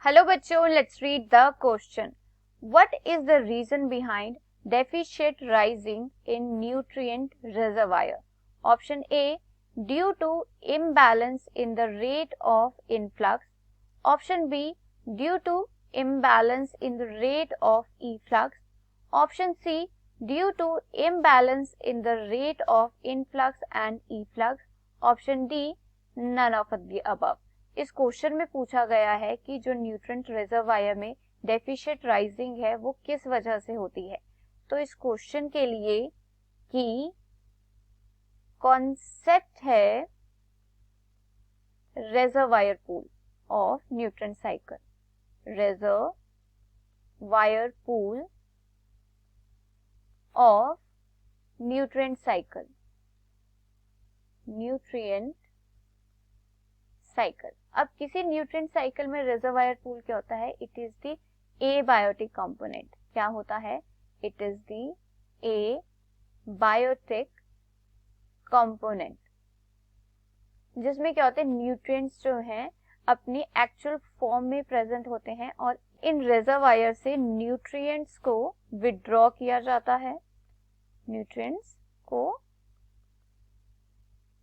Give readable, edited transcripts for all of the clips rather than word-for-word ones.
Hello बच्चों, let's read the question. What is the reason behind deficit rising in nutrient reservoir? Option A, due to imbalance in the rate of influx. Option B, due to imbalance in the rate of efflux. Option C, due to imbalance in the rate of influx and efflux. Option D, none of the above. इस question में पूछा गया है कि जो nutrient reservoir में deficient rising है वो किस वजह से होती है. तो इस क्वेश्चन के लिए की कॉन्सेप्ट है reservoir pool of nutrient cycle. Reservoir pool of nutrient cycle. Nutrient cycle. अब किसी न्यूट्रिएंट साइकिल में रिजर्वायर पूल क्या होता है? It is the abiotic component. क्या होता है? It is the abiotic component, जिसमें क्या होते हैं, न्यूट्रिएंट्स जो हैं अपनी एक्चुअल फॉर्म में प्रेजेंट होते हैं और इन रिजर्वायर से न्यूट्रिएंट्स को विड्रॉ किया जाता है. न्यूट्रिएंट्स को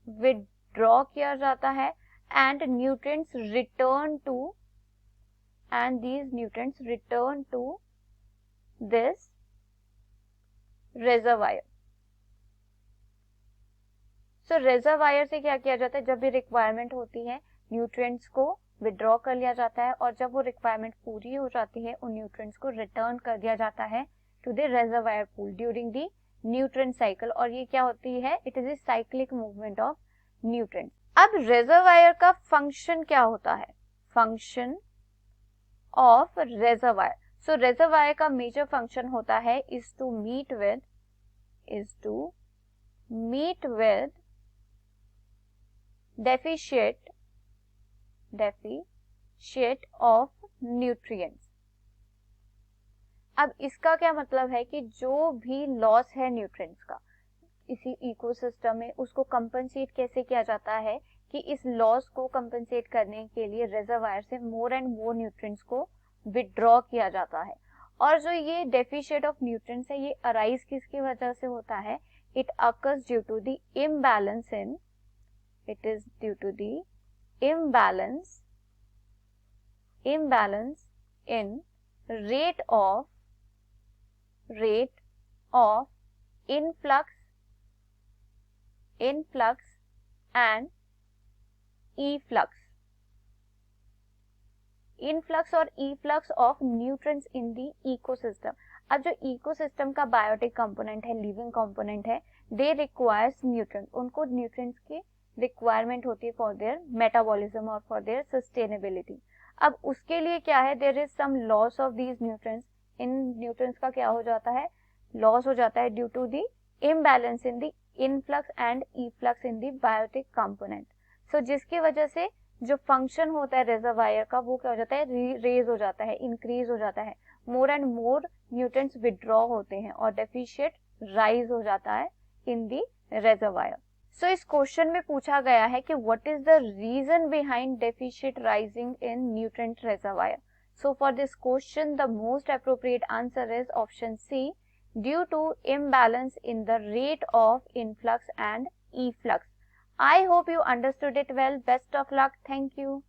विड्रॉ किया जाता है and nutrients return to this reservoir. So reservoir से क्या किया जाता है? जब भी रिक्वायरमेंट होती है न्यूट्रिएंट्स को विड्रॉ कर लिया जाता है और जब वो रिक्वायरमेंट पूरी हो जाती है उन न्यूट्रिएंट्स को रिटर्न कर दिया जाता है to the reservoir pool during the nutrient cycle. और ये क्या होती है? It is a cyclic movement of nutrients. अब रिजर्वायर का फंक्शन क्या होता है? Function of reservoir. So reservoir का मेजर फंक्शन होता है is to meet with deficit of nutrients. अब इसका क्या मतलब है कि जो भी लॉस है न्यूट्रिएंट्स का इसी इकोसिस्टम में, उसको कंपनसेट कैसे किया जाता है कि इस लॉस को कंपनसेट करने के लिए रिजर्वायर से मोर एंड मोर न्यूट्रिएंट्स को विड्रॉ किया जाता है. और जो ये डेफिशिएट ऑफ न्यूट्रिएंट्स है ये अराइज किसकी वजह से होता है? It occurs due to the imbalance in rate of influx and efflux. Influx और efflux of nutrients in the ecosystem. अब जो इकोसिस्टम का बायोटिक कंपोनेंट है, लिविंग कंपोनेंट है, दे रिक्वायर्स न्यूट्रिएंट्स. उनको न्यूट्रिएंट्स की रिक्वायरमेंट होती है फॉर देयर मेटाबॉलिज्म और फॉर देयर सस्टेनेबिलिटी. अब उसके लिए क्या है? There is some loss of these nutrients. इन न्यूट्रिएंट्स का क्या हो जाता है? लॉस हो जाता है due to the imbalance in the influx and efflux in the biotic component. So जिसकी वजह से जो फंक्शन होता है रिजर्वायर का वो क्या हो जाता है? रेज हो जाता है, इंक्रीज हो जाता है. More and more nutrients withdraw होते हैं और डेफिशिएट राइज हो जाता है इन द रिजर्वायर. सो इस क्वेश्चन में पूछा गया है कि what is the reason behind deficit rising in nutrient reservoir. So for this question the most appropriate answer is option C, due to imbalance in the rate of influx and efflux. I hope you understood it well. Best of luck. Thank you.